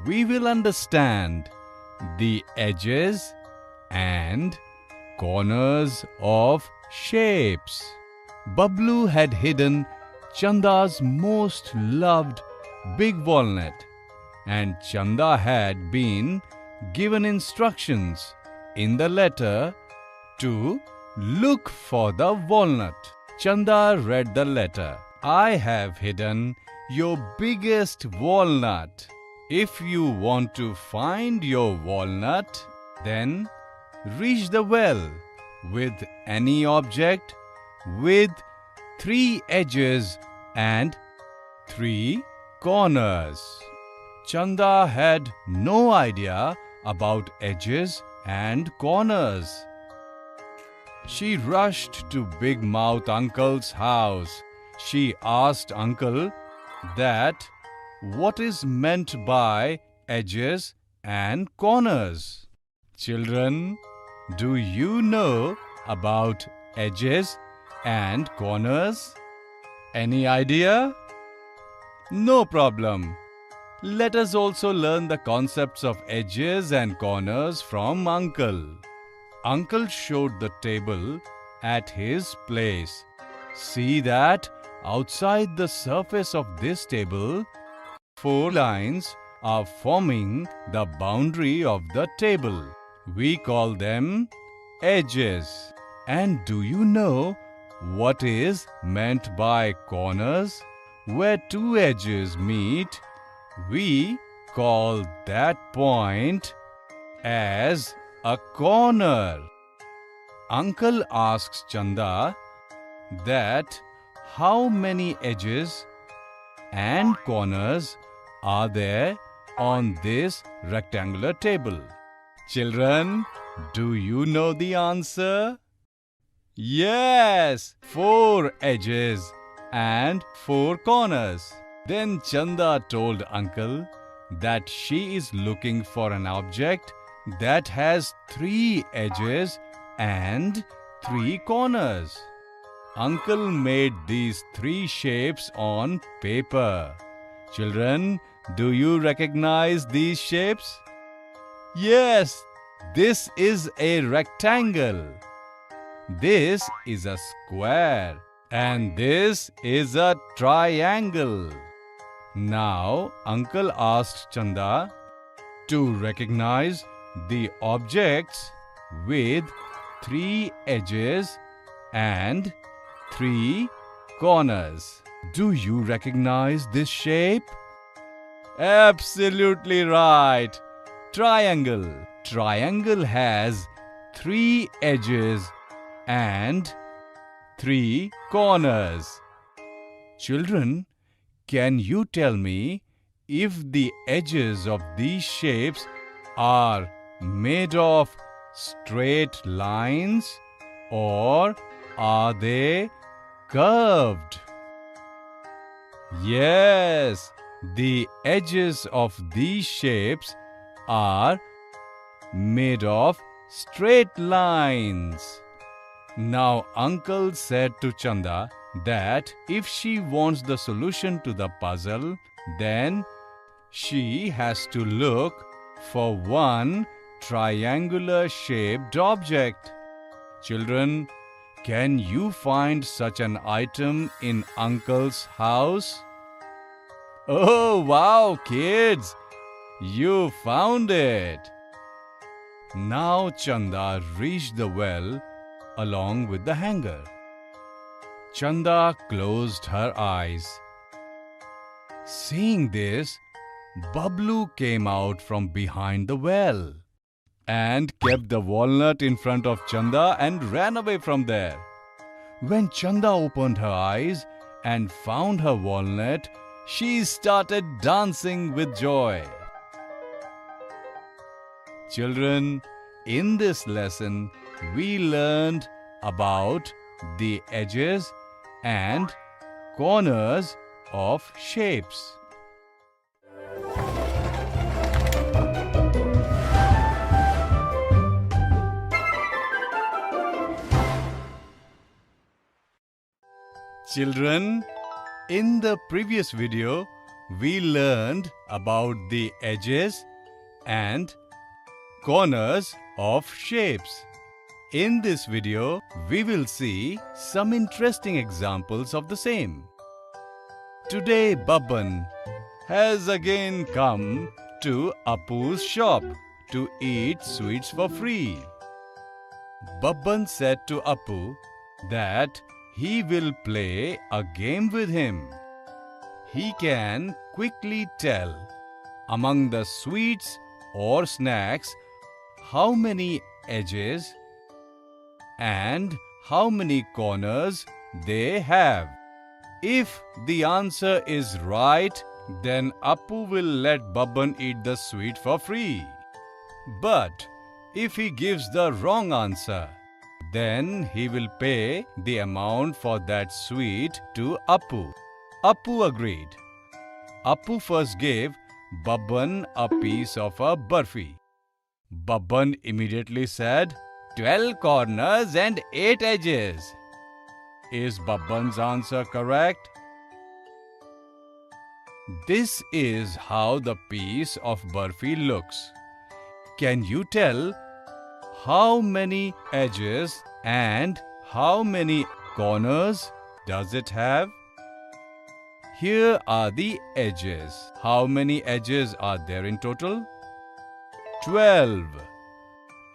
we will understand the edges and corners of shapes. Bablu had hidden Chanda's most loved big walnut, and Chanda had been given instructions in the letter to look for the walnut. Chanda read the letter. I have hidden your biggest walnut. If you want to find your walnut, then reach the well with any object with 3 edges and 3 corners. Chanda had no idea about edges and corners. She rushed to Big Mouth Uncle's house. She asked Uncle that what is meant by edges and corners. Children, do you know about edges and corners? Any idea? No problem. Let us also learn the concepts of edges and corners from Uncle. Uncle showed the table at his place. See that outside the surface of this table, 4 lines are forming the boundary of the table. We call them edges. And do you know what is meant by corners? Where 2 edges meet, we call that point as a corner. Uncle asks Chanda that how many edges and corners are there on this rectangular table? Children, do you know the answer? Yes, 4 edges and 4 corners. Then Chanda told Uncle that she is looking for an object that has 3 edges and 3 corners. Uncle made these 3 shapes on paper. Children, do you recognize these shapes? Yes, this is a rectangle. This is a square. And this is a triangle. Now, Uncle asked Chanda to recognize the objects with 3 edges and 3 corners. Do you recognize this shape? Absolutely right. Triangle. Triangle has 3 edges and 3 corners. Children, can you tell me if the edges of these shapes are made of straight lines or are they curved? Yes, the edges of these shapes are made of straight lines. Now, Uncle said to Chanda that if she wants the solution to the puzzle, then she has to look for one triangular shaped object. Children, can you find such an item in Uncle's house? Oh, wow, kids! You found it! Now Chanda reached the well along with the hanger. Chanda closed her eyes. Seeing this, Bablu came out from behind the well and kept the walnut in front of Chanda and ran away from there. When Chanda opened her eyes and found her walnut, she started dancing with joy. Children, in this lesson, we learned about the edges and corners of shapes. Children, in the previous video, we learned about the edges and corners of shapes. In this video, we will see some interesting examples of the same. Today, Babban has again come to Appu's shop to eat sweets for free. Babban said to Appu that he will play a game with him. He can quickly tell among the sweets or snacks how many edges and how many corners they have. If the answer is right, then Appu will let Babban eat the sweet for free. But if he gives the wrong answer, then he will pay the amount for that sweet to Appu. Appu agreed. Appu first gave Babban a piece of a burfi. Babban immediately said, 12 corners and 8 edges. Is Babban's answer correct? This is how the piece of burfi looks. Can you tell how many edges and how many corners does it have? Here are the edges. How many edges are there in total? 12.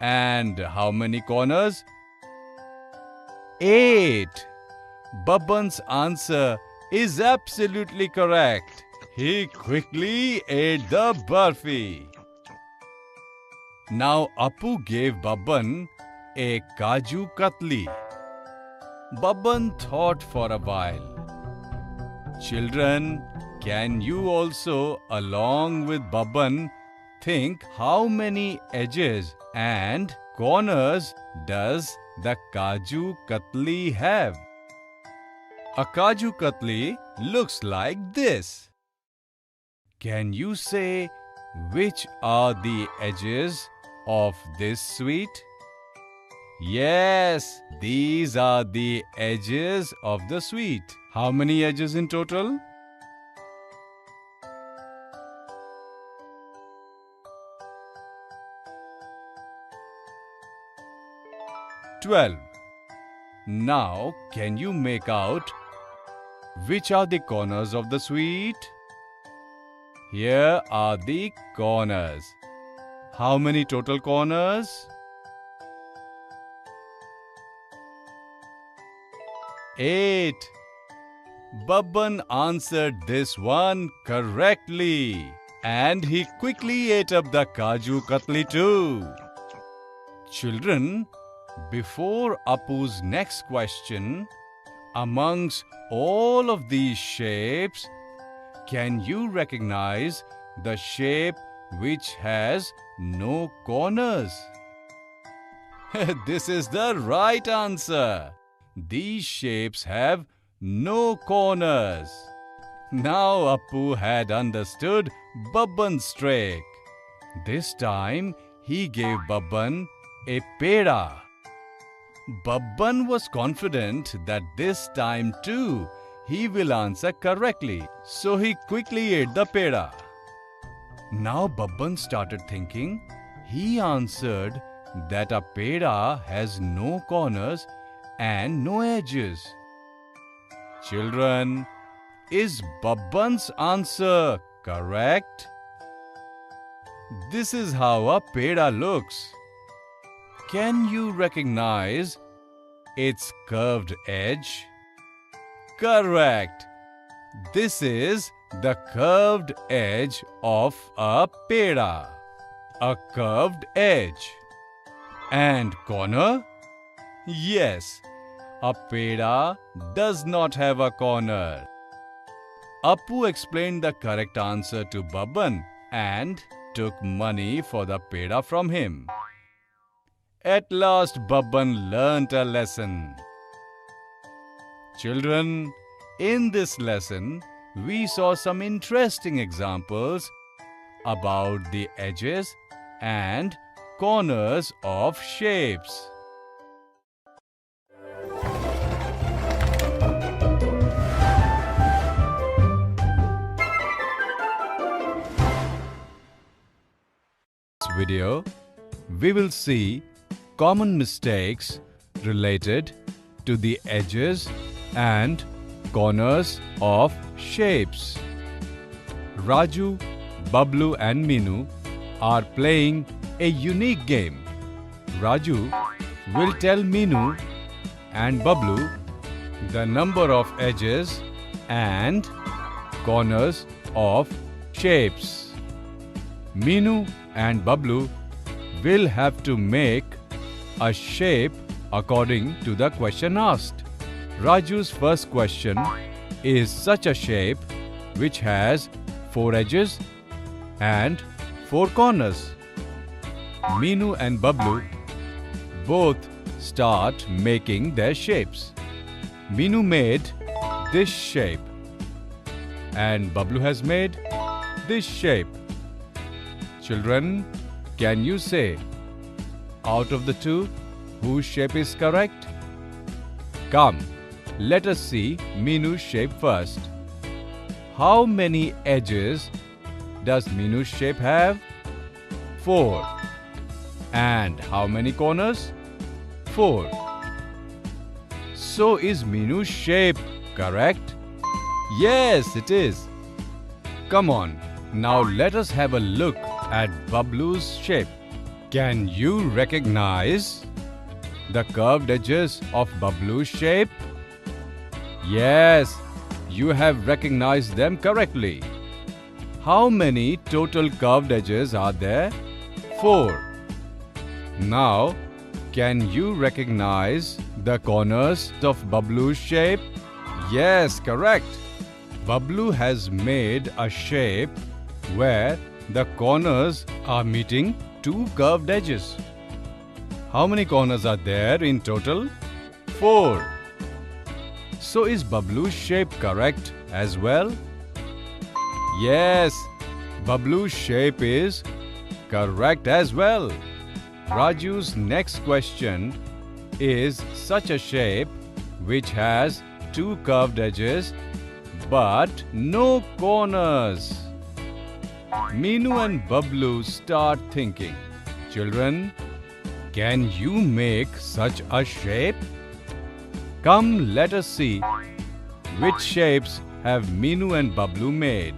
And how many corners? 8. Babban's answer is absolutely correct. He quickly ate the burfi. Now Appu gave Babban a Kaju Katli. Babban thought for a while. Children, can you also, along with Babban, think how many edges and corners does the Kaju Katli have? A Kaju Katli looks like this. Can you say which are the edges of this sweet? Yes, these are the edges of the sweet. How many edges in total? 12. Now, can you make out which are the corners of the sweet? Here are the corners. How many total corners? 8. Babban answered this one correctly, and he quickly ate up the Kaju Katli too. Children, before Appu's next question, amongst all of these shapes, can you recognize the shape which has no corners? This is the right answer. These shapes have no corners. Now Appu had understood Babban's trick. This time he gave Babban a peda. Babban was confident that this time too he will answer correctly, so he quickly ate the peda. Now Babban started thinking. He answered that a peda has no corners and no edges. Children, is Babban's answer correct? This is how a peda looks. Can you recognize its curved edge? Correct. This is the curved edge of a peda. A curved edge. And corner? Yes, a peda does not have a corner. Appu explained the correct answer to Babban and took money for the peda from him. At last Babban learnt a lesson. Children, in this lesson, we saw some interesting examples about the edges and corners of shapes. video, we will see common mistakes related to the edges and corners of shapes. Raju, Bablu and Minu are playing a unique game. Raju will tell Minu and Bablu the number of edges and corners of shapes. Minu and Bablu will have to make a shape according to the question asked. Raju's first question is such a shape which has 4 edges and 4 corners. Minu and Bablu both start making their shapes. Minu made this shape and Bablu has made this shape. Children, can you say, out of the two, whose shape is correct? Come, let us see Minu's shape first. How many edges does Minu's shape have? 4. And how many corners? 4. So is Minu's shape correct? Yes, it is. Come on, now let us have a look at Bablu's shape. Can you recognize the curved edges of Bablu's shape? Yes, you have recognized them correctly. How many total curved edges are there? 4. Now, can you recognize the corners of Bablu's shape? Yes, correct. Bablu has made a shape where the corners are meeting 2 curved edges. How many corners are there in total? 4. So is Bablu's shape correct as well? Yes, Bablu's shape is correct as well. Raju's next question is such a shape which has 2 curved edges but no corners. Minu and Bablu start thinking. Children, can you make such a shape? Come, let us see which shapes have Minu and Bablu made.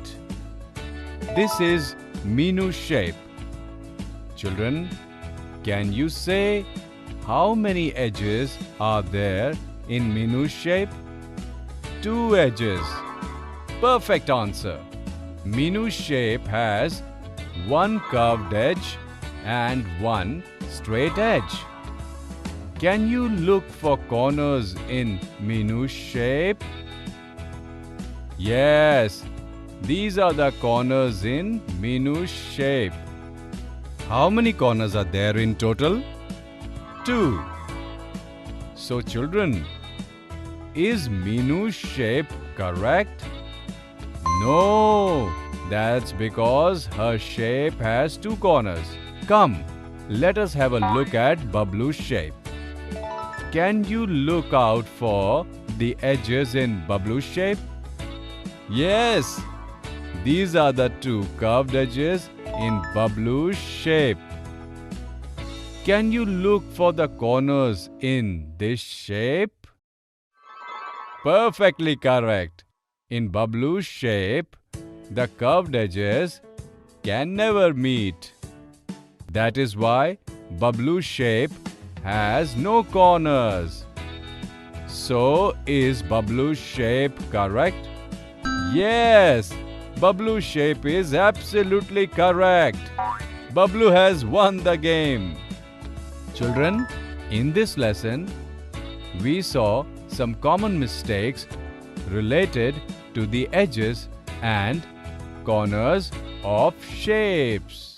This is Minu's shape. Children, can you say how many edges are there in Minu's shape? 2 edges. Perfect answer. Minu's shape has 1 curved edge and 1 straight edge. Can you look for corners in Minu's shape? Yes, these are the corners in Minu's shape. How many corners are there in total? 2. So children, is Minu's shape correct? No, that's because her shape has 2 corners. Come, let us have a look at Bablu's shape. Can you look out for the edges in Bablu's shape? Yes, these are the 2 curved edges in Bablu's shape. Can you look for the corners in this shape? Perfectly correct. In Bablu's shape, the curved edges can never meet. That is why Bablu's shape has no corners. So, is Bablu's shape correct? Yes, Bablu's shape is absolutely correct. Bablu has won the game. Children, in this lesson, we saw some common mistakes related to the edges and corners of shapes.